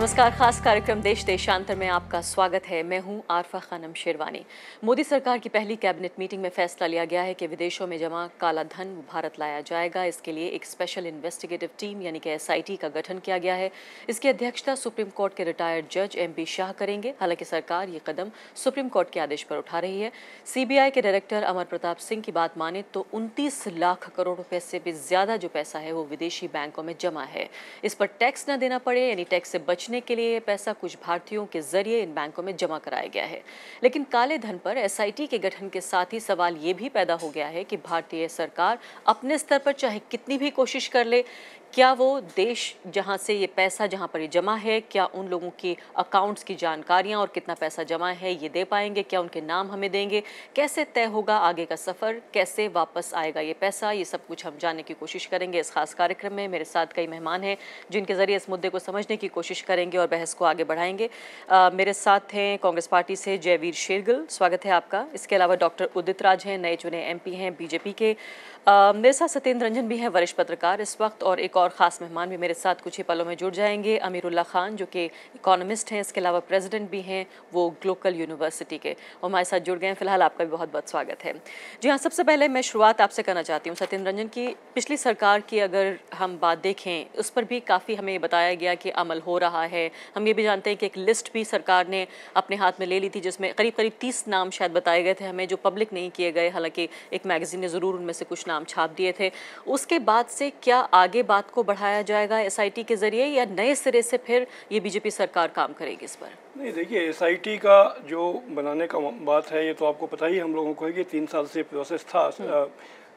नमस्कार। खास कार्यक्रम देश देशांतर में आपका स्वागत है। मैं हूं आरफा खानम शेरवानी। मोदी सरकार की पहली कैबिनेट मीटिंग में फैसला लिया गया है कि विदेशों में जमा काला धन भारत लाया जाएगा। इसके लिए एक स्पेशल इन्वेस्टिगेटिव टीम यानी कि SIT का गठन किया गया है। इसकी अध्यक्षता सुप्रीम कोर्ट के रिटायर्ड जज MP शाह करेंगे। हालांकि सरकार ये कदम सुप्रीम कोर्ट के आदेश पर उठा रही है। CBI के डायरेक्टर अमर प्रताप सिंह की बात माने तो 29 लाख करोड़ रुपए से भी ज्यादा जो पैसा है वो विदेशी बैंकों में जमा है। इस पर टैक्स न देना पड़े यानी टैक्स से बचने के लिए पैसा कुछ भारतीयों के जरिए इन बैंकों में जमा कराया गया है। लेकिन काले धन पर SIT के गठन के साथ ही सवाल ये भी पैदा हो गया है कि भारतीय सरकार अपने स्तर पर चाहे कितनी भी कोशिश कर ले, क्या वो देश जहां से ये पैसा जहां पर ये जमा है, क्या उन लोगों की अकाउंट्स की जानकारियां और कितना पैसा जमा है ये दे पाएंगे? क्या उनके नाम हमें देंगे? कैसे तय होगा आगे का सफर? कैसे वापस आएगा ये पैसा? ये सब कुछ हम जानने की कोशिश करेंगे इस खास कार्यक्रम में। मेरे साथ कई मेहमान हैं जिनके जरिए इस मुद्दे को समझने की कोशिश करेंगे और बहस को आगे बढ़ाएंगे। मेरे साथ हैं कांग्रेस पार्टी से जयवीर शेरगिल, स्वागत है आपका। इसके अलावा डॉक्टर उदित राज हैं, नए चुने MP हैं BJP के। मेरे साथ सत्येंद्र रंजन भी हैं, वरिष्ठ पत्रकार इस वक्त, और एक और खास मेहमान भी मेरे साथ कुछ ही पलों में जुड़ जाएंगे, अमीरुल्लाह खान जो कि इकोनॉमिस्ट हैं, इसके अलावा प्रेसिडेंट भी हैं वो ग्लोबल यूनिवर्सिटी के, और हमारे साथ जुड़ गए हैं। फिलहाल आपका भी बहुत बहुत स्वागत है। जी हाँ, सबसे पहले मैं शुरुआत आपसे करना चाहती हूँ सत्येंद्र रंजन की। पिछली सरकार की अगर हम बात देखें उस पर भी काफ़ी हमें बताया गया कि अमल हो रहा है। हम ये भी जानते हैं कि एक लिस्ट भी सरकार ने अपने हाथ में ले ली थी जिसमें करीब करीब 30 नाम शायद बताए गए थे हमें, जो पब्लिक नहीं किए गए। हालांकि एक मैगजीन ने ज़रूर उनमें से कुछ नाम छाप दिए थे। उसके बाद से क्या आगे बात को बढ़ाया जाएगा SIT के जरिए, या नए सिरे से फिर ये BJP सरकार काम करेगी इस पर? नहीं, देखिए, SIT का जो बनाने का बात है ये तो आपको पता ही हम लोगों को है कि 3 साल से प्रोसेस था।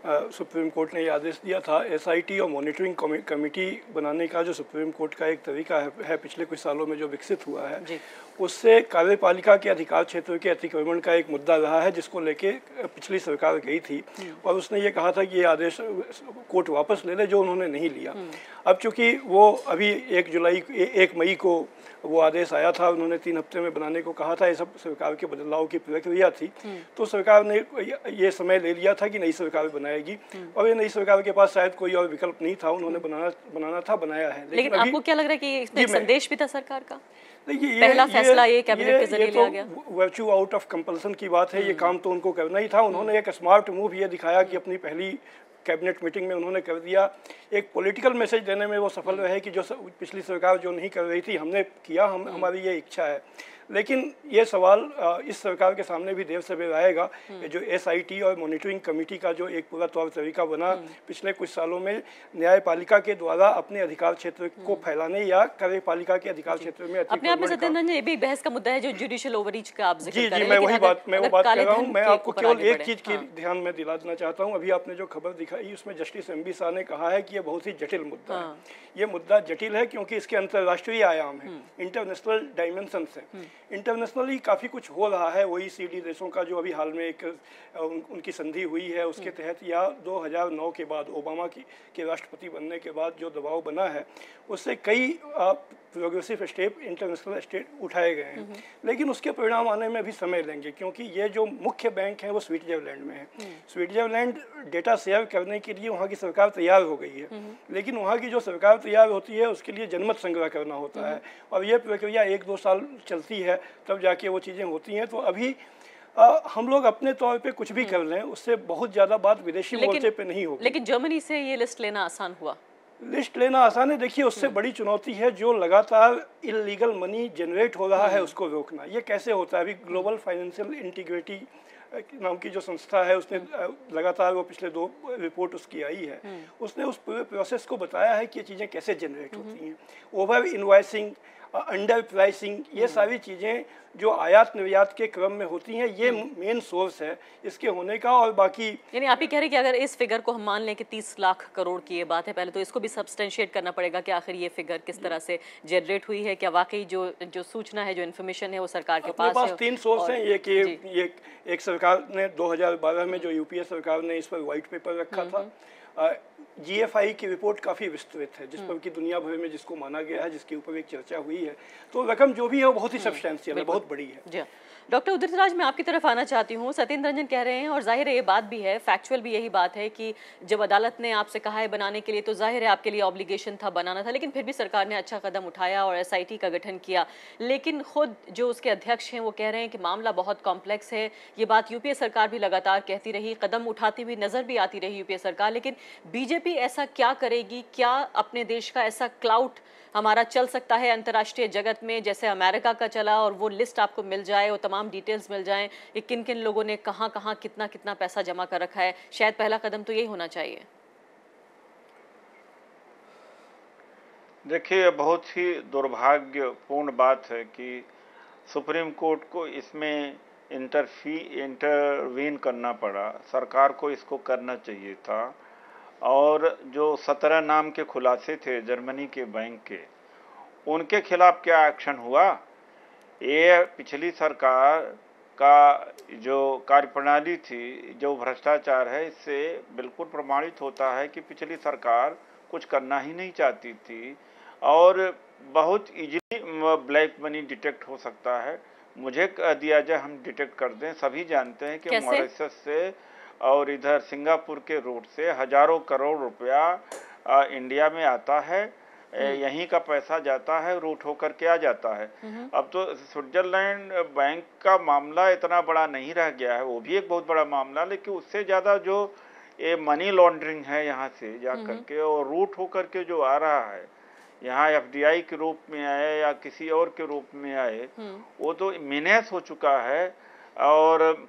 सुप्रीम कोर्ट ने ये आदेश दिया था। SIT और मॉनिटरिंग कमेटी बनाने का जो सुप्रीम कोर्ट का एक तरीका है पिछले कुछ सालों में जो विकसित हुआ है, उससे कार्यपालिका के अधिकार क्षेत्र के अतिक्रमण का एक मुद्दा रहा है, जिसको लेके पिछली सरकार गई थी और उसने ये कहा था कि ये आदेश कोर्ट वापस ले ले, जो उन्होंने नहीं लिया। अब चूंकि वो अभी 1 मई को वो आदेश आया था, उन्होंने 3 हफ्ते में बनाने को कहा था, ये सब सरकार के बदलाव की प्रक्रिया थी, तो सरकार ने ये समय ले लिया था कि नई सरकार बनाएगी, और ये नई सरकार के पास शायद कोई और विकल्प नहीं था, उन्होंने बनाया है। लेकिन आपको क्या लग रहा है कि इसमें संदेश भी था सरकार का? देखिए, पहला फैसला ये कैबिनेट के जरिए लिया गया। वर्च्यू आउट ऑफ कंपल्सन की बात है, ये काम तो उनको करना ही था। उन्होंने एक स्मार्ट मूव ये दिखाया कि अपनी पहली कैबिनेट मीटिंग में उन्होंने कर दिया। एक पॉलिटिकल मैसेज देने में वो सफल रहे कि जो पिछली सरकार जो नहीं कर रही थी हमने किया, हमारी ये इच्छा है। लेकिन ये सवाल इस सरकार के सामने भी देर सवेर आएगा कि जो SIT और मॉनिटरिंग कमेटी का जो एक पूरा तौर तरीका बना पिछले कुछ सालों में न्यायपालिका के द्वारा अपने अधिकार क्षेत्र को फैलाने या कार्यपालिका के अधिकार क्षेत्र में अपने आप में सत्येंद्र रंजन, ये भी बहस का मुद्दा है जो जुडिशियल ओवररीच का आप जिक्र कर रहे हैं। मैं वो बात कर रहा हूँ। मैं आपको केवल एक चीज की ध्यान में दिला देना चाहता हूँ। अभी आपने जो खबर दिखाई उसमें जस्टिस MB शाह ने कहा है कि ये बहुत ही जटिल मुद्दा है। ये मुद्दा जटिल है क्योंकि इसके अंतर्राष्ट्रीय आयाम है, इंटरनेशनल डायमेंशंस है। इंटरनेशनली काफ़ी कुछ हो रहा है। OECD देशों का जो अभी हाल में एक उनकी संधि हुई है उसके तहत, या 2009 के बाद ओबामा के राष्ट्रपति बनने के बाद जो दबाव बना है, उससे कई प्रोग्रेसिव स्टेप इंटरनेशनल स्टेट उठाए गए हैं। लेकिन उसके परिणाम आने में भी समय लेंगे, क्योंकि ये जो मुख्य बैंक है वो स्विट्जरलैंड में है। स्विट्जरलैंड डेटा शेयर करने के लिए वहाँ की सरकार तैयार हो गई है, लेकिन वहाँ की जो सरकार तैयार होती है उसके लिए जनमत संग्रह करना होता है, और ये प्रक्रिया 1-2 साल चलती है, तब जाके वो चीज़ें होती हैं। तो अभी हम लोग अपने तौर पे कुछ भी कर लें, उससे बहुत ज़्यादा बात विदेशी मोर्चे पे नहीं होगी। लेकिन जर्मनी से ये लिस्ट लेना आसान हुआ? लिस्ट लेना आसान है। देखिए, उससे बड़ी चुनौती है जो लगातार इलीगल मनी जनरेट हो रहा है उसको रोकना। ये कैसे होता है? अभी ग्लोबल फाइनेंशियल इंटीग्रिटी नाम की जो संस्था है, उसने लगातार वो पिछले 2 रिपोर्ट उसकी आई है, उसने उस पूरे प्रोसेस को बताया है कि ये चीज़ें कैसे जनरेट होती हैं। ओवर इनवॉइसिंग, अंडर प्राइसिंग, ये सारी चीज़ें जो आयात निर्यात के क्रम में होती हैं, ये मेन सोर्स है इसके होने का। और बाकी यानी आप ही कह रहे हैं कि अगर इस फिगर को हम मान लें कि 30 लाख करोड़ की ये बात है, पहले तो इसको भी सब्सटेंशिएट करना पड़ेगा कि आखिर ये फिगर किस तरह से जनरेट हुई है, क्या वाकई जो सूचना है, जो इन्फॉर्मेशन है वो सरकार के पास है? 3 सोर्स हैं। ये कि एक सरकार ने 2012 में जो UPA सरकार ने इस पर व्हाइट पेपर रखा था। GFI की रिपोर्ट काफ़ी विस्तृत है, जिस पर कि दुनिया भर में जिसको माना गया है, जिसके ऊपर एक चर्चा हुई है। तो रकम जो भी है वो बहुत ही सब्सटेंशियल है, बहुत बड़ी है। डॉक्टर उदित राज, मैं आपकी तरफ आना चाहती हूँ। सत्येंद्र रंजन कह रहे हैं, और जाहिर है ये बात भी है, फैक्चुअल भी यही बात है कि जब अदालत ने आपसे कहा है बनाने के लिए तो जाहिर है आपके लिए ऑब्लिगेशन था, बनाना था, लेकिन फिर भी सरकार ने अच्छा कदम उठाया और एसआईटी का गठन किया। लेकिन खुद जो उसके अध्यक्ष हैं वो कह रहे हैं कि मामला बहुत कॉम्प्लेक्स है। ये बात यूपीए सरकार भी लगातार कहती रही, कदम उठाती हुई नजर भी आती रही यूपीए सरकार, लेकिन बीजेपी ऐसा क्या करेगी? क्या अपने देश का ऐसा क्लाउट हमारा चल सकता है अंतर्राष्ट्रीय जगत में जैसे अमेरिका का चला, और वो लिस्ट आपको मिल जाए और तमाम डिटेल्स मिल जाएं कि किन किन लोगों ने कहां कहां कितना कितना पैसा जमा कर रखा है? शायद पहला कदम तो यही होना चाहिए। देखिए, बहुत ही दुर्भाग्यपूर्ण बात है कि सुप्रीम कोर्ट को इसमें इंटरवीन करना पड़ा। सरकार को इसको करना चाहिए था। और जो 17 नाम के खुलासे थे जर्मनी के बैंक के, उनके खिलाफ क्या एक्शन हुआ? ये पिछली सरकार का जो कार्यप्रणाली थी, जो भ्रष्टाचार है, इससे बिल्कुल प्रमाणित होता है कि पिछली सरकार कुछ करना ही नहीं चाहती थी और बहुत इजीली ब्लैक मनी डिटेक्ट हो सकता है। मुझे कह दिया जाए हम डिटेक्ट कर दें। सभी जानते हैं कि मॉरिशस से और इधर सिंगापुर के रूट से हजारों करोड़ रुपया इंडिया में आता है। यहीं का पैसा जाता है, रूट होकर के आ जाता है। अब तो स्विट्जरलैंड बैंक का मामला इतना बड़ा नहीं रह गया है, वो भी एक बहुत बड़ा मामला, लेकिन उससे ज़्यादा जो ये मनी लॉन्ड्रिंग है यहाँ से जा करके और रूट होकर के जो आ रहा है, यहाँ एफडीआई के रूप में आए या किसी और के रूप में आए, वो तो मिनेस हो चुका है। और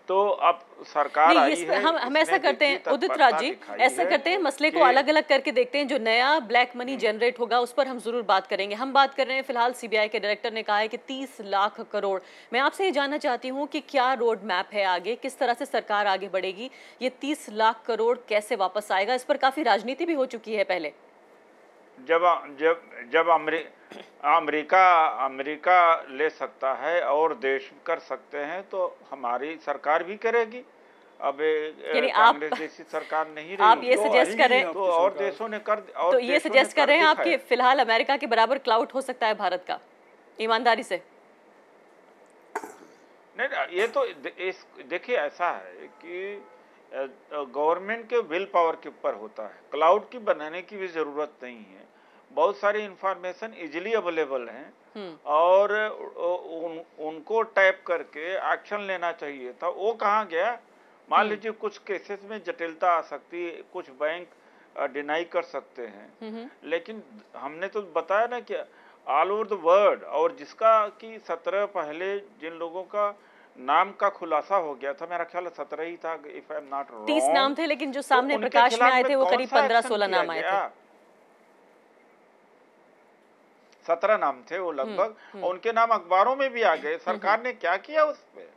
तो अब सरकार आई है, हम ऐसा करते हैं उदित राज जी, ऐसा करते हैं, मसले को अलग अलग करके देखते हैं। जो नया ब्लैक मनी जनरेट होगा उस पर हम जरूर बात करेंगे। हम बात कर रहे हैं फिलहाल, सीबीआई के डायरेक्टर ने कहा है कि 30 लाख करोड़। मैं आपसे ये जानना चाहती हूँ कि क्या रोड मैप है आगे, किस तरह से सरकार आगे बढ़ेगी? ये 30 लाख करोड़ कैसे वापस आएगा? इस पर काफी राजनीति भी हो चुकी है पहले। जब अमेरिका ले सकता है और देश कर सकते हैं, तो हमारी सरकार भी करेगी। अब कांग्रेस जैसी सरकार नहीं रही। आप ये सजेस्ट कर रहे हैं तो और देशों ने कर, और तो ये सजेस्ट कर रहे हैं आपके फिलहाल अमेरिका के बराबर क्लाउट हो सकता है भारत का, ईमानदारी से? नहीं, ये तो देखिए ऐसा है कि गवर्नमेंट के विल पावर के ऊपर होता है। क्लाउड की बनाने की भी जरूरत नहीं है। बहुत सारी इंफॉर्मेशन इजीली अवेलेबल हैं और उनको टैप करके एक्शन लेना चाहिए था। वो कहाँ गया? मान लीजिए कुछ केसेस में जटिलता आ सकती है, कुछ बैंक डिनाई कर सकते हैं, लेकिन हमने तो बताया ना कि ऑल ओवर द वर्ल्ड, और जिसका कि 17 पहले जिन लोगों का नाम का खुलासा हो गया था, मेरा ख्याल 17 ही था, if I am not wrong. 30 नाम थे, लेकिन जो सामने प्रकाश में आए थे वो करीब 15-16 नाम आए थे। 17 नाम थे वो लगभग, और उनके नाम अखबारों में भी आ गए। सरकार ने क्या किया उस पे?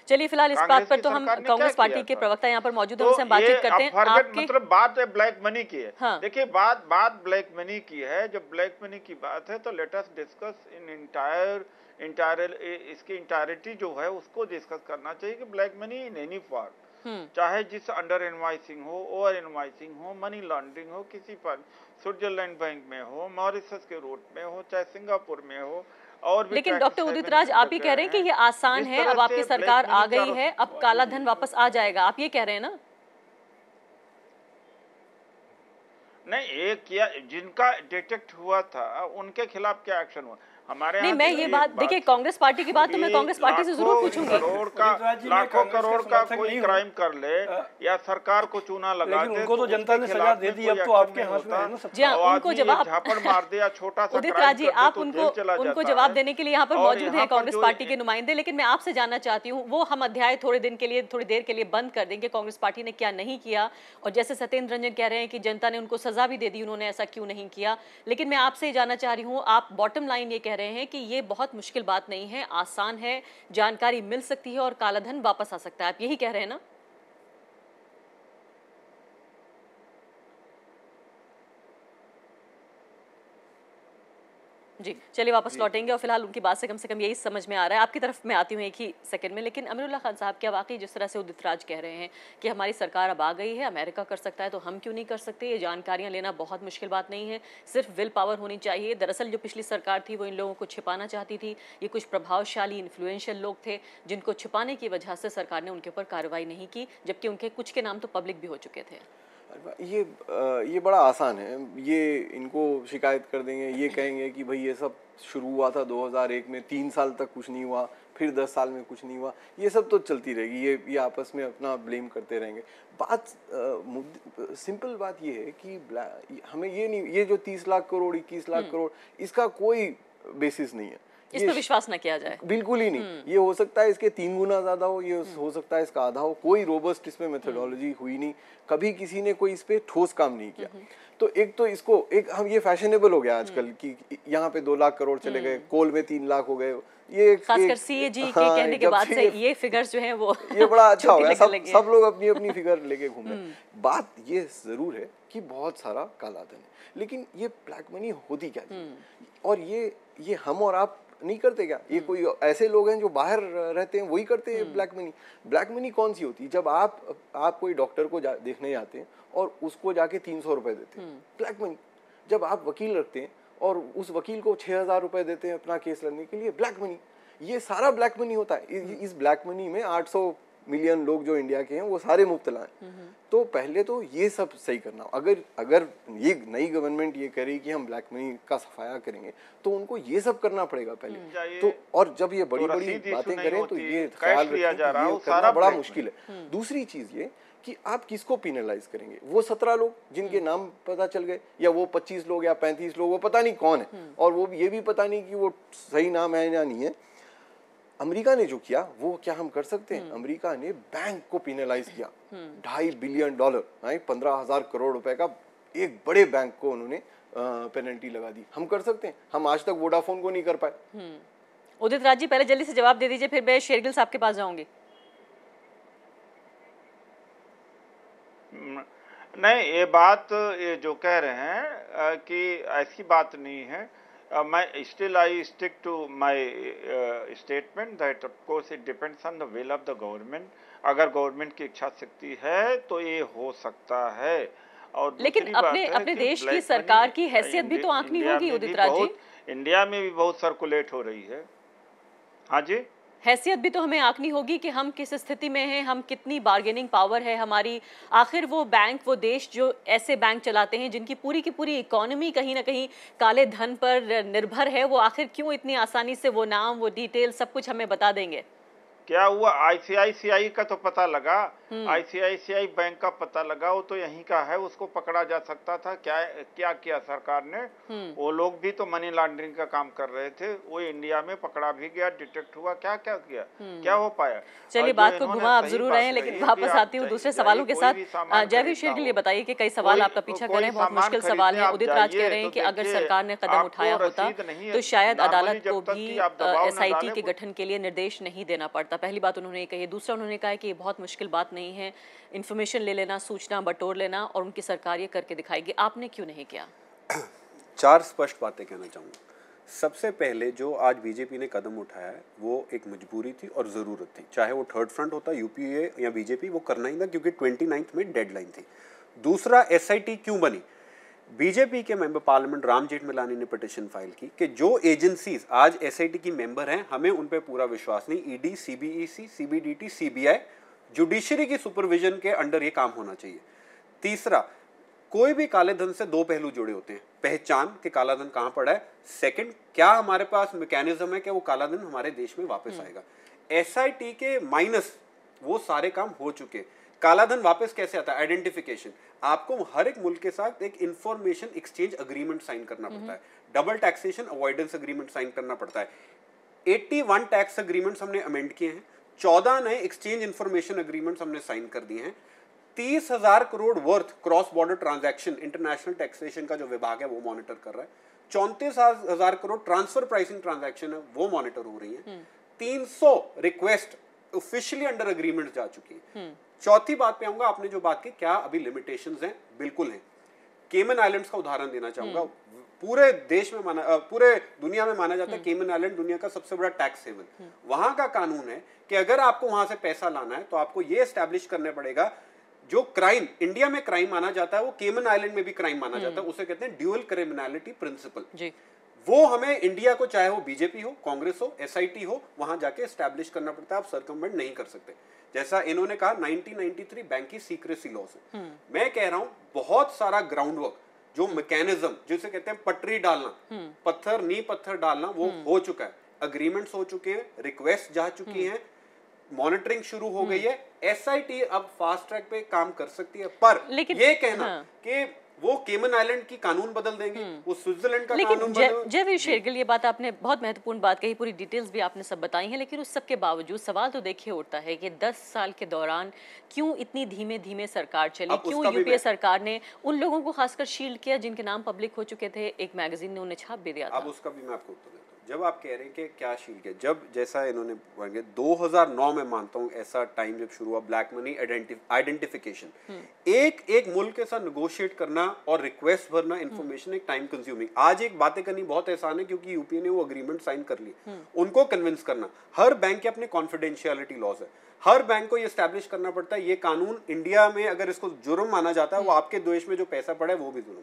चलिए, फिलहाल इस बात पर तो हम कांग्रेस पार्टी के प्रवक्ता यहाँ पर मौजूद हैं, उनसे हम बातचीत करते हैं। आपके मतलब बात है ब्लैक मनी की है। हाँ। देखिए, बात ब्लैक मनी की है। जब ब्लैक मनी की बात है तो लेट अस डिस्कस इन इसकी इंटायरिटी जो है उसको डिस्कस करना चाहिए कि black money in any form, चाहे जिस अंडर इनवाइसिंग हो, ओवर इनवाइसिंग हो, मनी लॉन्ड्रिंग हो, किसी पर स्विट्जरलैंड बैंक में हो, मॉरिशस के रूट में हो, चाहे सिंगापुर में हो, और भी। लेकिन डॉक्टर उदित राज, आप ही कह रहे हैं कि ये आसान है, अब आपकी सरकार आ गई है, अब काला धन वापस आ जाएगा, आप ये कह रहे हैं ना? नहीं, एक किया, जिनका डिटेक्ट हुआ था उनके खिलाफ क्या एक्शन हुआ? हमारे नहीं, मैं ये बात देखिए, कांग्रेस पार्टी की बात तो मैं कांग्रेस पार्टी से जरूर पूछूंगी। लाखों करोड़ का कोई क्राइम कर ले या सरकार को चूना लगा दे, उनको तो जनता ने सजा दे दी, अब तो आपके हाथ में है ना। जी हाँ, उनको जवाब झापड़ मार दिया, छोटा सा उदित राज जी, आप उनको जवाब देने के लिए यहाँ पर मौजूद हैं कांग्रेस पार्टी के नुमाइंदे, लेकिन मैं आपसे जानना चाहती हूँ, वो हम अध्याय थोड़ी देर के लिए बंद कर देंगे, कांग्रेस पार्टी ने क्या नहीं किया, और जैसे सत्येंद्र रंजन कह रहे हैं कि जनता ने उनको सजा भी दे दी, उन्होंने ऐसा क्यों नहीं किया। लेकिन मैं आपसे जानना चाह रही हूँ, आप बॉटम लाइन ये कह रहे हैं कि ये बहुत मुश्किल बात नहीं है, आसान है, जानकारी मिल सकती है और कालाधन वापस आ सकता है, आप यही कह रहे हैं ना? जी चलिए वापस लौटेंगे और फिलहाल उनकी बात से कम यही समझ में आ रहा है। आपकी तरफ मैं आती हूँ एक ही सेकंड में, लेकिन अमीरुल्लाह खान साहब क्या वाकई जिस तरह से उदित राज कह रहे हैं कि हमारी सरकार अब आ गई है, अमेरिका कर सकता है तो हम क्यों नहीं कर सकते? ये जानकारियां लेना बहुत मुश्किल बात नहीं है, सिर्फ विल पावर होनी चाहिए। दरअसल जो पिछली सरकार थी वो इन लोगों को छिपाना चाहती थी, ये कुछ प्रभावशाली इन्फ्लुएंशियल लोग थे जिनको छिपाने की वजह से सरकार ने उनके ऊपर कार्रवाई नहीं की, जबकि उनके कुछ के नाम तो पब्लिक भी हो चुके थे। ये बड़ा आसान है, ये इनको शिकायत कर देंगे, ये कहेंगे कि भाई ये सब शुरू हुआ था 2001 में, 3 साल तक कुछ नहीं हुआ, फिर 10 साल में कुछ नहीं हुआ, ये सब तो चलती रहेगी, ये आपस में अपना ब्लेम करते रहेंगे। बात सिंपल बात ये है कि हमें ये नहीं, ये जो 30 लाख करोड़ 21 लाख करोड़ इसका कोई बेसिस नहीं है, इस पर विश्वास न किया जाए, बिल्कुल ही नहीं। ये हो सकता है इसके 3 गुना ज्यादा हो, ये हो सकता है इसका आधा हो, कोई रोबस्ट इसमें मेथोडोलॉजी हुई नहीं, कभी किसी ने कोई इस पे ठोस काम नहीं किया। तो एक तो इसको एक हम ये फैशनेबल हो गया आजकल कि यहाँ पे 2 लाख करोड़ चले गए, कोल में 3 लाख हो गए, ये खासकर सीएजी के कहने के बाद से ये फिगर्स जो हैं वो ये बड़ा अच्छा हो गया, सब लोग अपनी अपनी फिगर लेके घूम रहे हैं। बात ये जरूर है कि बहुत सारा काला धन है, लेकिन ये ब्लैक मनी होती क्या है? और ये हम और आप नहीं करते क्या? ये कोई ऐसे लोग हैं जो बाहर रहते हैं वही करते हैं ब्लैक मनी। ब्लैक मनी कौन सी होती है? जब आप कोई डॉक्टर को देखने जाते हैं और उसको जाके 300 रुपए देते हैं, ब्लैक मनी। जब आप वकील रखते हैं और उस वकील को 6000 रुपए देते हैं अपना केस लड़ने के लिए, ब्लैक मनी। ये सारा ब्लैक मनी होता है। इस ब्लैक मनी में 800 मिलियन लोग जो इंडिया के हैं वो सारे मुब्तला हैं। तो पहले तो ये सब सही करना। अगर ये नई गवर्नमेंट ये करे कि हम ब्लैक मनी का सफाया करेंगे तो उनको ये सब करना पड़ेगा पहले। तो और जब ये बड़ी बड़ी बातें करें तो ये ख्याल रखें ये करना बड़ा मुश्किल है। दूसरी चीज ये कि आप किसको पिनलाइज करेंगे? वो 17 लोग जिनके नाम पता चल गए, या वो 25 लोग या 35 लोग, वो पता नहीं कौन है, और वो ये भी पता नहीं कि वो सही नाम है या नहीं है। अमेरिका ने जो किया वो क्या हम कर सकते हैं? अमेरिका ने बैंक को पिनलाइज किया, $2.5 बिलियन, 15,000 करोड़ रुपए का एक बड़े बैंक को उन्होंने पेनल्टी लगा दी। हम कर सकते हैं? हम आज तक वोडाफोन को नहीं कर पाए। उदित राज जी पहले जल्दी से जवाब दे दीजिए, फिर मैं शेरगिल साहब के पास जाऊंगी। नहीं, ये बात ये जो कह रहे हैं कि ऐसी बात नहीं है। Still I stick to my statement that of course it depends on the will of the government. अगर गवर्नमेंट की इच्छा शक्ति है तो ये हो सकता है। और लेकिन अपने देश की सरकार की हैसियत भी तो आंकनी होगी उदित राज जी। इंडिया में भी बहुत सर्कुलेट हो रही है। हाँ जी, हैसियत भी तो हमें आंकनी होगी कि हम किस स्थिति में हैं, हम कितनी बार्गेनिंग पावर है हमारी। आखिर वो बैंक, वो देश जो ऐसे बैंक चलाते हैं जिनकी पूरी की पूरी इकोनॉमी कहीं ना कहीं काले धन पर निर्भर है, वो आखिर क्यों इतनी आसानी से वो नाम, वो डिटेल सब कुछ हमें बता देंगे? क्या हुआ? आईसीआईसीआई का तो पता लगा, आईसीआईसीआई बैंक का पता लगा, वो तो यहीं का है, उसको पकड़ा जा सकता था। क्या किया सरकार ने? वो लोग भी तो मनी लॉन्ड्रिंग का काम कर रहे थे, वो इंडिया में पकड़ा भी गया, डिटेक्ट हुआ। क्या किया? क्या हो पाया? चलिए बात को घुमा आप जरूर रहे हैं, लेकिन वापस आती हूँ दूसरे सवालों के साथ। जयवीर शेरगिल, ये बताइए कि कई सवाल आपका पीछा कर रहे हैं, बहुत मुश्किल सवाल है। उदित राज कह रहे हैं कि अगर सरकार ने कदम उठाया होता तो शायद अदालत को भी SIT के गठन के लिए निर्देश नहीं देना पड़ता। पहली बात उन्होंने कही। दूसरा उन्होंने कहा कि ये बहुत मुश्किल बात नहीं है, इन्फॉर्मेशन ले लेना, सूचना बटोर लेना, और उनकी सरकार ये करके दिखाएगी। आपने क्यों नहीं किया? 4 स्पष्ट बातें कहना चाहूँगा। सबसे पहले जो आज बीजेपी ने कदम उठाया है वो एक मजबूरी थी और ज़रूरत थी। चाहे वो थर्ड फ्रंट होता, यूपीए या बीजेपी, वो करना ही था क्योंकि 29 में डेडलाइन थी। दूसरा, SIT क्यों बनी? बीजेपी के मेंबर पार्लियामेंट राम जेठमलानी ने पिटीशन फाइल की कि जो एजेंसीज आज SIT की मेंबर हैं, हमें उन पे पूरा विश्वास नहीं। ED, CBEC, CBDT, CBI, judiciary की सुपरविजन के अंडर ये काम होना चाहिए। तीसरा, कोई भी काले धन से 2 पहलू जुड़े होते हैं, पहचान कि काला धन कहाँ पड़ा है। सेकंड, क्या हमारे पास मैकेनिज्म है कि वो काला धन हमारे देश में वापस आएगा। SIT के माइनस वो सारे काम हो चुके। काला धन वापस कैसे आता है? आइडेंटिफिकेशन। आपको हर एक मुल्क के साथ एक इंफॉर्मेशन एक्सचेंज अग्रीमेंट साइन करना पड़ता है, double taxation avoidance agreement sign करना पड़ता है। 81 टैक्स अग्रीमेंट्स हमने अमेंड किए हैं, 14 नए एक्सचेंज इंफॉर्मेशन अग्रीमेंट्स हमने साइन कर दिए हैं। 30,000 crore worth cross border transaction international taxation का जो विभाग है वो मॉनिटर कर रहा है। 34,000 करोड़ ट्रांसफर प्राइसिंग ट्रांजैक्शन है वो मॉनिटर हो रही है। 300 रिक्वेस्ट ऑफिशियली अंडर अग्रीमेंट जा चुकी है। चौथी बात पे आऊंगा, आपने जो बात की क्या अभी लिमिटेशंस हैं? बिल्कुल हैं। केमन आइलैंड्स का उदाहरण देना चाहूंगा। पूरे देश में पूरे दुनिया में माना जाता है केमन आइलैंड दुनिया का सबसे बड़ा टैक्स हेवन। वहां का कानून है कि अगर आपको वहां से पैसा लाना है तो आपको ये एस्टैब्लिश करने पड़ेगा, जो क्राइम इंडिया में क्राइम माना जाता है वो केमन आइलैंड में भी क्राइम माना जाता है, उसे कहते हैं ड्यूअल क्रिमिनलिटी प्रिंसिपल। वो हमें इंडिया को, चाहे वो बीजेपी हो, कांग्रेस हो, एसआईटी हो, वहां जाके एस्टैब्लिश करना पड़ता है, आप सर्कमवेंट नहीं कर सकते। जैसा इन्होंने कहा 1993 बैंक की सीक्रेसी लॉ से, मैं कह रहा हूं बहुत सारा ग्राउंड वर्क, जो मैकेनिज्म जिसे कहते हैं पटरी डालना, पत्थर नी पत्थर डालना, वो हो चुका है। अग्रीमेंट्स हो चुके हैं, रिक्वेस्ट जा चुकी हैं, मॉनिटरिंग शुरू हो गई है। एसआईटी अब फास्ट ट्रैक पे काम कर सकती है, पर ये कहना कि वो केमन आइलैंड की कानून बदल देंगे, वो स्विट्जरलैंड का कानून बदल। जयवीर शेरगिल, ये बात आपने बहुत महत्वपूर्ण बात कही, पूरी डिटेल्स भी आपने सब बताई हैं, लेकिन उस सब के बावजूद सवाल तो देखिए उठता है कि 10 साल के दौरान क्यों इतनी धीमे धीमे सरकार चली, क्यों यूपीए सरकार ने उन लोगों को खासकर शील्ड किया जिनके नाम पब्लिक हो चुके थे, एक मैगजीन ने उन्हें छाप भी दिया था। अब उसका भी मैं आपको उत्तर देता हूँ। जब आप कह रहे हैं कि क्या शील्ड किया, जब जैसा इन्होंने 2009 में मानता हूँ ऐसा टाइम जब शुरू हुआ ब्लैक मनी आइडेंटिफिकेशन, एक मुल्क के साथ नेगोशिएट करना और रिक्वेस्ट भरना, इंफॉर्मेशन एक टाइम कंज्यूमिंग। आज एक बातें करनी बहुत आसान है क्योंकि यूपीए ने वो अग्रीमेंट साइन कर लिए, उनको कन्विंस करना। हर बैंक के अपने कॉन्फिडेंशियलिटी लॉज है, हर बैंक को ये एस्टैब्लिश करना पड़ता है। ये कानून इंडिया में अगर इसको जुर्म माना जाता है, वो आपके देश में जो पैसा पड़ा है वो भी जुर्म।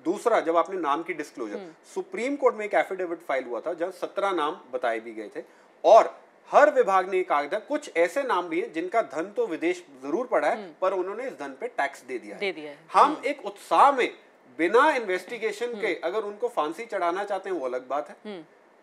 दूसरा, जब आपने नाम की डिस्क्लोजर, सुप्रीम कोर्ट में एक एफिडेविट फाइल हुआ था जहां 17 नाम बताए भी गए थे, और हर विभाग ने कहा था कुछ ऐसे नाम भी हैं जिनका धन तो विदेश जरूर पड़ा है पर उन्होंने इस धन पे टैक्स दे दिया है। हम एक उत्साह में बिना इन्वेस्टिगेशन के अगर उनको फांसी चढ़ाना चाहते हैं वो अलग बात है,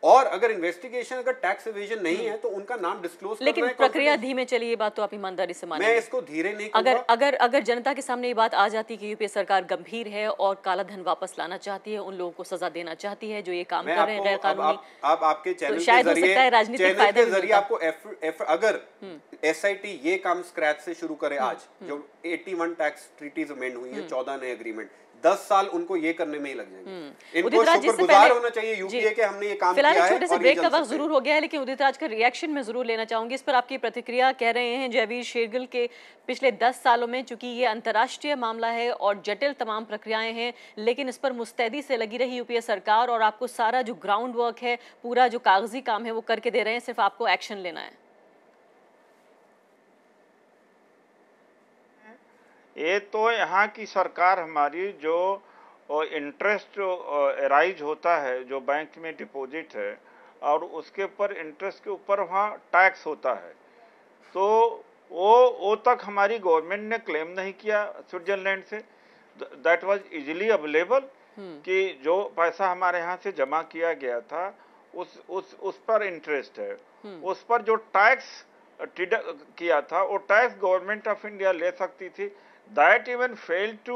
और अगर इन्वेस्टिगेशन, अगर टैक्स एवेजन नहीं है तो उनका नाम डिस्क्लोज करना है। लेकिन प्रक्रिया धीमे चली, ये बात तो आप ईमानदारी से मानेंगे। मैं इसको धीरे नहीं कहूंगा। अगर जनता के सामने ये बात आ जाती कि यूपीए सरकार गंभीर है और काला धन वापस लाना चाहती है, उन लोगों को सजा देना चाहती है जो ये काम कर रहे हैं गैर कानूनी, आप आपके चैनल शायद हो सकता है राजनीतिक फायदा के जरिए आपको अगर एसआईटी ये काम स्क्रैच से शुरू करे, आज जो 81 टैक्स ट्रीटीज अमेंड हुई है, 14 नए अग्रीमेंट, 10 साल उनको ये करने में ही लग जाएंगे। इनको शुक्रगुजार होना चाहिए यूपीए के, हमने ये काम किया है। छोटे से ब्रेक का वक्त जरूर हो गया है, लेकिन उदित राज का रिएक्शन मैं जरूर लेना चाहूंगी। इस पर आपकी प्रतिक्रिया। कह रहे हैं जयवीर शेरगिल के पिछले 10 सालों में, चूंकि ये अंतर्राष्ट्रीय मामला है और जटिल तमाम प्रक्रियाएं हैं, लेकिन इस पर मुस्तैदी से लगी रही यूपीए सरकार और आपको सारा जो ग्राउंड वर्क है, पूरा जो कागजी काम है वो करके दे रहे हैं, सिर्फ आपको एक्शन लेना है। ये तो यहाँ की सरकार हमारी जो इंटरेस्ट राइज होता है जो बैंक में डिपॉजिट है और उसके ऊपर इंटरेस्ट के ऊपर वहाँ टैक्स होता है, तो वो तक हमारी गवर्नमेंट ने क्लेम नहीं किया स्विट्जरलैंड से। दैट वाज इजीली अवेलेबल कि जो पैसा हमारे यहाँ से जमा किया गया था उस पर इंटरेस्ट है, उस पर जो टैक्स किया था वो टैक्स गवर्नमेंट ऑफ इंडिया ले सकती थी। That even failed to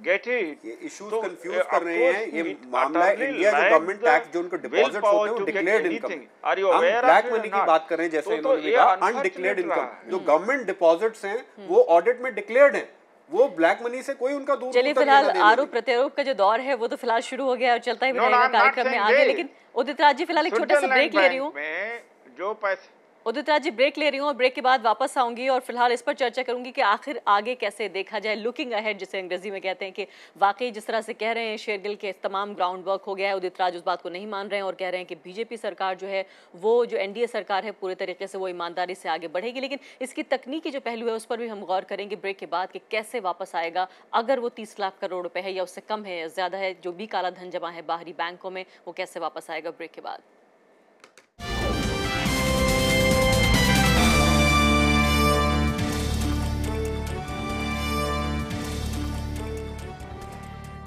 get it. ये इश्यूज कंफ्यूज कर रहे हैं। ये मामला है इंडिया जो गवर्नमेंट टैक्स जो उनको डिपॉजिट्स होते हैं वो डिक्लेयर्ड इनकम। हम ब्लैक मनी की बात कर रहे हैं, जैसे इन्होंने कहा अनडिक्लेयर्ड इनकम। जो गवर्नमेंट डिपॉजिट्स हैं वो ऑडिट में डिक्लेयर्ड हैं, वो ब्लैक मनी से कोई उनका दूर। चलिए, फिलहाल आरोप प्रत्यारोप का जो दौर है वो तो फिलहाल शुरू हो गया और चलता ही रहेगा कार्यक्रम में आगे। लेकिन उदित राज जी, फिलहाल एक छोटा सा ब्रेक ले रही हूँ। जो पैसे उदित राज जी, ब्रेक ले रही हूँ और ब्रेक के बाद वापस आऊंगी और फिलहाल इस पर चर्चा करूंगी कि आखिर आगे कैसे देखा जाए, लुकिंग अहेड जिसे अंग्रेजी में कहते हैं, कि वाकई जिस तरह से कह रहे हैं शेरगिल के तमाम ग्राउंड वर्क हो गया है, उदित राज उस बात को नहीं मान रहे हैं और कह रहे हैं कि बीजेपी सरकार जो है वो जो एनडीए सरकार है पूरे तरीके से वो ईमानदारी से आगे बढ़ेगी। लेकिन इसकी तकनीकी जो पहलू है उस पर भी हम गौर करेंगे ब्रेक के बाद कि कैसे वापस आएगा, अगर वो 30 लाख करोड़ रुपए है या उससे कम है या ज्यादा है, जो भी काला धन जमा है बाहरी बैंकों में, वो कैसे वापस आएगा ब्रेक के बाद।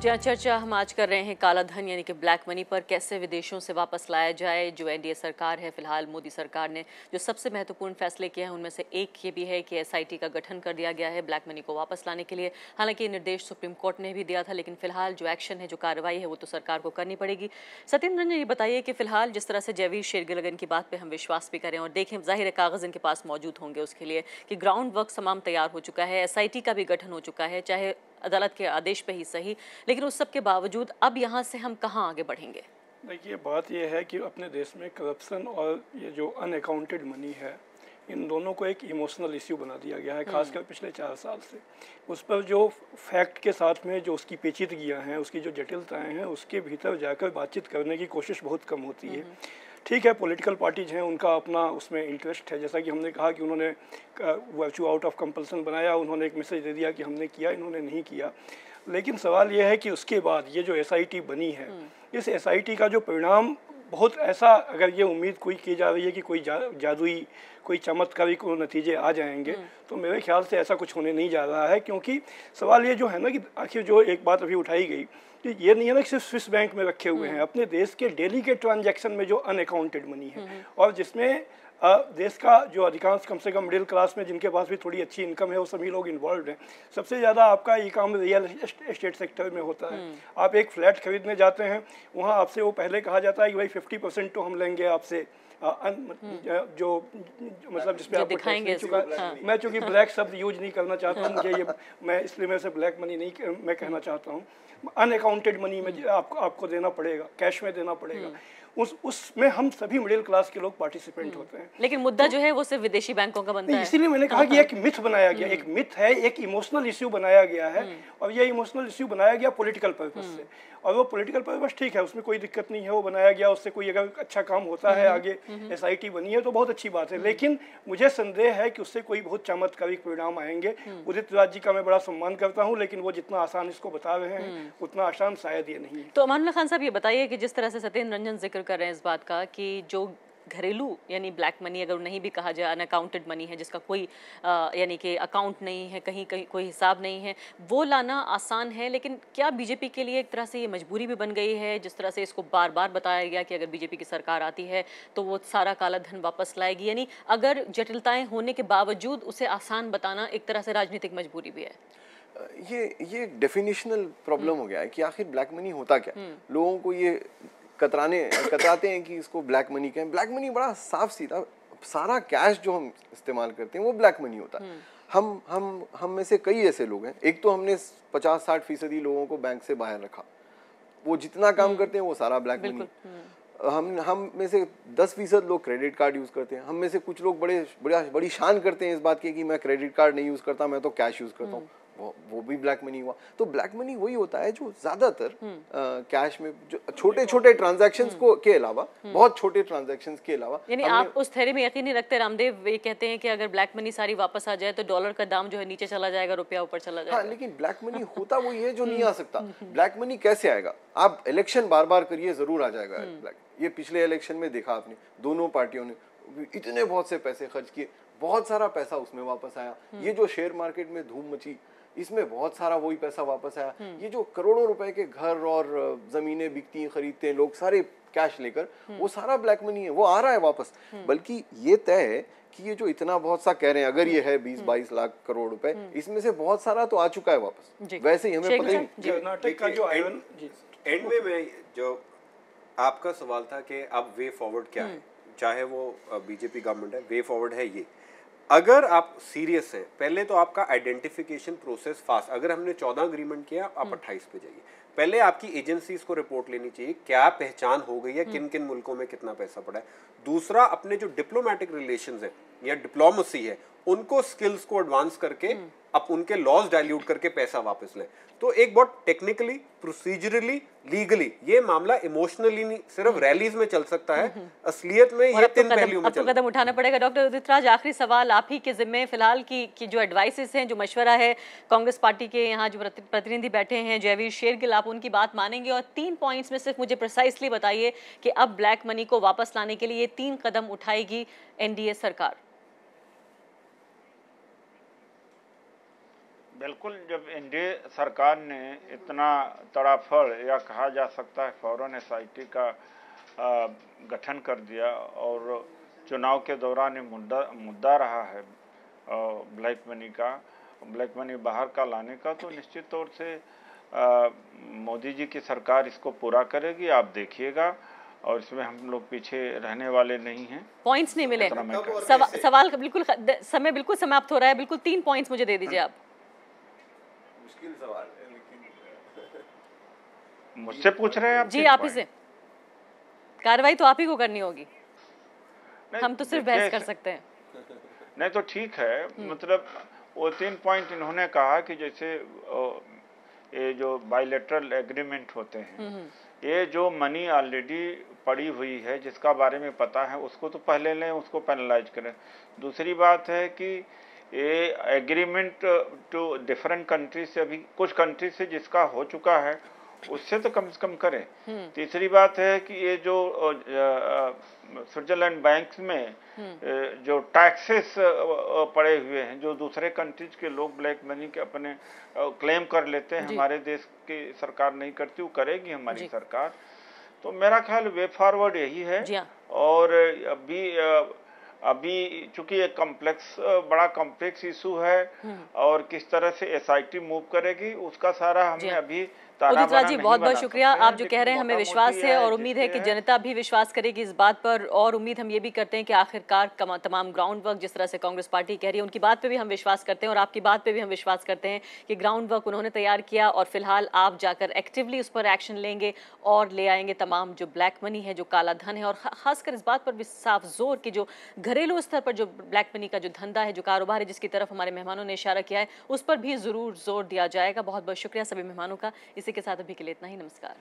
जहाँ चर्चा हम आज कर रहे हैं काला धन यानी कि ब्लैक मनी पर, कैसे विदेशों से वापस लाया जाए। जो एनडीए सरकार है, फिलहाल मोदी सरकार ने जो सबसे महत्वपूर्ण फैसले किए हैं उनमें से एक ये भी है कि एसआईटी का गठन कर दिया गया है ब्लैक मनी को वापस लाने के लिए। हालांकि ये निर्देश सुप्रीम कोर्ट ने भी दिया था, लेकिन फिलहाल जो एक्शन है, जो कार्रवाई है, वो तो सरकार को करनी पड़ेगी। सत्येंद्र ने ये बताइए कि फिलहाल जिस तरह से जयवीर शेरगिल की बात पर हम विश्वास भी करें और देखें, जाहिर है कागज इनके पास मौजूद होंगे उसके लिए, कि ग्राउंड वर्क तमाम तैयार हो चुका है, एसआईटी का भी गठन हो चुका है, चाहे अदालत के आदेश पे ही सही, लेकिन उस सब के बावजूद अब यहाँ से हम कहाँ आगे बढ़ेंगे? देखिए, बात यह है कि अपने देश में करप्शन और ये जो अनअकाउंटेड मनी है, इन दोनों को एक इमोशनल इश्यू बना दिया गया है, खासकर पिछले 4 साल से। उस पर जो फैक्ट के साथ में जो उसकी पेचीदगियाँ हैं, उसकी जो जटिलताएँ हैं, उसके भीतर जाकर बातचीत करने की कोशिश बहुत कम होती है। ठीक है, पॉलिटिकल पार्टीज हैं, उनका अपना उसमें इंटरेस्ट है, जैसा कि हमने कहा कि उन्होंने वर्चू आउट ऑफ कंपल्सन बनाया, उन्होंने एक मैसेज दे दिया कि हमने किया, इन्होंने नहीं किया। लेकिन सवाल यह है कि उसके बाद ये जो SIT बनी है, इस SIT का जो परिणाम बहुत ऐसा, अगर ये उम्मीद कोई की जा रही है कि कोई जादुई, कोई चमत्कारिक नतीजे आ जाएंगे, तो मेरे ख्याल से ऐसा कुछ होने नहीं जा रहा है। क्योंकि सवाल ये जो है ना कि आखिर जो एक बात अभी उठाई गई कि ये नहीं है ना कि सिर्फ स्विस बैंक में रखे हुए हैं, अपने देश के डेली के ट्रांजैक्शन में जो अनअकाउंटेड मनी है, और जिसमें देश का जो अधिकांश, कम से कम मिडिल क्लास में जिनके पास भी थोड़ी अच्छी इनकम है, वो सभी लोग इन्वॉल्व हैं। सबसे ज़्यादा आपका ये काम रियल एस्टेट सेक्टर में होता है। आप एक फ्लैट खरीदने जाते हैं, वहाँ आपसे वो पहले कहा जाता है कि भाई 50% तो हम लेंगे आपसे, जो मतलब जिसमें आपको टैक्स नहीं चुका। मैं चूँकि ब्लैक शब्द यूज नहीं करना चाहता हूँ, मुझे ये मैं इसलिए मैं से ब्लैक मनी नहीं मैं कहना चाहता हूँ, अनअकाउंटेड मनी में आपको देना पड़ेगा, कैश में देना पड़ेगा। उसमें हम सभी मिडिल क्लास के लोग पार्टिसिपेंट होते हैं। लेकिन मुद्दा जो है वो सिर्फ विदेशी बैंकों का बनता है। इसीलिए मैंने कहा कि एक मिथ बनाया गया, एक मिथ है, एक इमोशनल इश्यू बनाया गया है, और ये इमोशनल इश्यू बनाया गया पॉलिटिकल पर्पस से। और वो पॉलिटिकल पर्पस ठीक है, उसमें कोई दिक्कत नहीं है, वो बनाया गया, उससे कोई अगर अच्छा काम होता है, आगे SIT बनी है तो बहुत अच्छी बात है। लेकिन मुझे संदेह है कि उससे कोई बहुत चमत्कारिक परिणाम आएंगे। उदित राज जी का मैं बड़ा सम्मान करता हूँ, लेकिन वो जितना आसान इसको बता रहे हैं उतना आसान शायद ये नहीं है। तो अमानुल्लाह खान साहब, ये बताइए कि जिस तरह से सत्येंद्र रंजन जिक्र कर रहे हैं इस बात का कि जो घरेलू यानी ब्लैक मनी, अगर नहीं भी कहा जाए, अनअकाउंटेड मनी है, जिसका कोई यानी कि अकाउंट नहीं है, कहीं कहीं कोई हिसाब नहीं है, वो लाना आसान है। लेकिन क्या बीजेपी के लिए एक तरह से ये मजबूरी भी बन गई है, जिस तरह से इसको बार बार बताया गया कि अगर बीजेपी की सरकार आती है तो वो सारा काला धन वापस लाएगी, यानी अगर जटिलताएं होने के बावजूद उसे आसान बताना एक तरह से राजनीतिक मजबूरी भी है? ये डेफिनेशनल प्रॉब्लम हो गया है कि आखिर ब्लैक मनी होता क्या। लोगों को ये कतराते हैं कि इसको ब्लैक मनी कहें। ब्लैक मनी बड़ा साफ सीधा, सारा कैश जो हम इस्तेमाल करते हैं वो ब्लैक मनी होता है। हम में से कई ऐसे लोग हैं, एक तो हमने 50-60% लोगों को बैंक से बाहर रखा, वो जितना काम करते हैं वो सारा ब्लैक मनी। हम में से 10% लोग क्रेडिट कार्ड यूज करते हैं। हम में से कुछ लोग बड़ी शान करते हैं इस बात की कि मैं क्रेडिट कार्ड नहीं यूज करता, मैं तो कैश यूज करता हूँ, वो भी ब्लैक मनी हुआ। तो ब्लैक मनी वही होता है जो ज्यादातर कैश में जो छोटे छोटे ट्रांजैक्शंस को के अलावा, बहुत छोटे ट्रांजैक्शंस के अलावा। यानी आप उस थ्योरी में यकीन नहीं रखते? रामदेव ये कहते हैं कि अगर ब्लैक मनी सारी वापस आ जाए तो डॉलर का दाम जो है नीचे चला जाएगा, रुपया ऊपर चला जाएगा। हाँ, लेकिन ब्लैक मनी होता वही है जो नहीं आ सकता। ब्लैक मनी कैसे आएगा? आप इलेक्शन बार बार करिए, जरूर आ जाएगा ब्लैक। ये पिछले इलेक्शन में देखा आपने, दोनों पार्टियों ने इतने बहुत से पैसे खर्च किए, बहुत सारा पैसा उसमें वापस आया। ये जो शेयर मार्केट में धूम मची, इसमें बहुत सारा वही पैसा वापस आया। ये जो करोड़ों रुपए के घर और जमीनें बिकती हैं, खरीदते हैं लोग सारे कैश लेकर, वो सारा ब्लैक मनी है, वो आ रहा है वापस। बल्कि ये तय है कि ये जो इतना बहुत सा कह रहे हैं, अगर ये है 20-22 लाख करोड़ रुपए, इसमें से बहुत सारा तो आ चुका है वापस। वैसे ही हमें पता ही कर्नाटक का जो एंड में मैं जो आपका सवाल था कि अब वे फॉरवर्ड क्या है, चाहे वो बीजेपी गवर्नमेंट है, वे फॉरवर्ड है ये। अगर आप सीरियस हैं, पहले तो आपका आइडेंटिफिकेशन प्रोसेस फास्ट। अगर हमने 14 अग्रीमेंट किया, आप 28 पे जाइए। पहले आपकी एजेंसीज को रिपोर्ट लेनी चाहिए, क्या पहचान हो गई है, किन किन मुल्कों में कितना पैसा पड़ा है। दूसरा, अपने जो डिप्लोमेटिक रिलेशंस है या डिप्लोमेसी है, उनको स्किल्स को एडवांस करके अब उनके लॉज डाइल्यूट करके पैसा वापस लें। तो एक बहुत टेक्निकली, प्रोसीजरली, लीगली ये मामला इमोशनली नहीं सिर्फ रैलीज में चल सकता है, असलियत में ये 3 पहलुओं में आपको कदम उठाना पड़ेगा। डॉक्टर उदित राज, आखिरी सवाल आप ही के जिम्मे फिलहाल की जो एडवाइसेस हैं, जो मशवरा है, कांग्रेस पार्टी के यहाँ जो प्रतिनिधि बैठे हैं, जयवीर शेरगिल, आप उनकी बात मानेंगे? और 3 पॉइंट्स में सिर्फ मुझे प्रिसाइसली बताइए कि अब ब्लैक मनी को वापस लाने के लिए ये 3 कदम उठाएगी NDA सरकार। बिल्कुल, जब NDA सरकार ने इतना तड़ाफड़ या कहा जा सकता है फौरन SIT का गठन कर दिया और चुनाव के दौरान ये मुद्दा रहा है ब्लैक मनी का, ब्लैक मनी बाहर का लाने का, तो निश्चित तौर से मोदी जी की सरकार इसको पूरा करेगी, आप देखिएगा। और इसमें हम लोग पीछे रहने वाले नहीं हैं। पॉइंट्स नहीं मिले, सवाल का बिल्कुल समय बिल्कुल समाप्त हो रहा है। बिल्कुल 3 पॉइंट्स मुझे दे दीजिए आप। मुश्किल सवाल है, लेकिन मुझसे पूछ रहे हैं आप? जी, आप ही से। कार्रवाई तो आप ही को करनी होगी, हम तो सिर्फ बहस कर सकते हैं। नहीं तो ठीक है, मतलब वो 3 पॉइंट इन्होंने कहा कि जैसे ये जो बायलैटरल एग्रीमेंट होते हैं, ये जो मनी ऑलरेडी पड़ी हुई है जिसका बारे में पता है उसको तो पहले लें, उसको पैनलाइज करें। दूसरी बात है कि ये एग्रीमेंट टू डिफरेंट कंट्री से, अभी कुछ कंट्री से जिसका हो चुका है उससे तो कम से कम करें। तीसरी बात है कि ये जो स्विट्जरलैंड बैंक्स में जो टैक्सेस पड़े हुए हैं, जो दूसरे कंट्रीज के लोग ब्लैक मनी के अपने क्लेम कर लेते हैं, हमारे देश की सरकार नहीं करती, वो करेगी हमारी सरकार। तो मेरा ख्याल वे फॉरवर्ड यही है। और अभी चूंकि एक बड़ा कॉम्प्लेक्स इशू है और किस तरह से एसआईटी मूव करेगी उसका सारा हमने अभी उदित राज जी बहुत बहुत शुक्रिया। आप जो कह रहे हैं हमें विश्वास है और उम्मीद है कि जनता भी विश्वास करेगी इस बात पर, और उम्मीद हम ये भी करते हैं कि आखिरकार तमाम ग्राउंड वर्क जिस तरह से कांग्रेस पार्टी कह रही है उनकी बात पे भी हम विश्वास करते हैं और आपकी बात पे भी हम विश्वास करते हैं कि ग्राउंड वर्क उन्होंने तैयार किया और फिलहाल आप जाकर एक्टिवली उस पर एक्शन लेंगे और ले आएंगे तमाम जो ब्लैक मनी है, जो काला धन है, और खासकर इस बात पर भी साफ जोर कि जो घरेलू स्तर पर जो ब्लैक मनी का जो धंधा है, जो कारोबार है, जिसकी तरफ हमारे मेहमानों ने इशारा किया है, उस पर भी जरूर जोर दिया जाएगा। बहुत बहुत शुक्रिया सभी मेहमानों का। इसी के साथ अभी के लिए इतना ही। नमस्कार।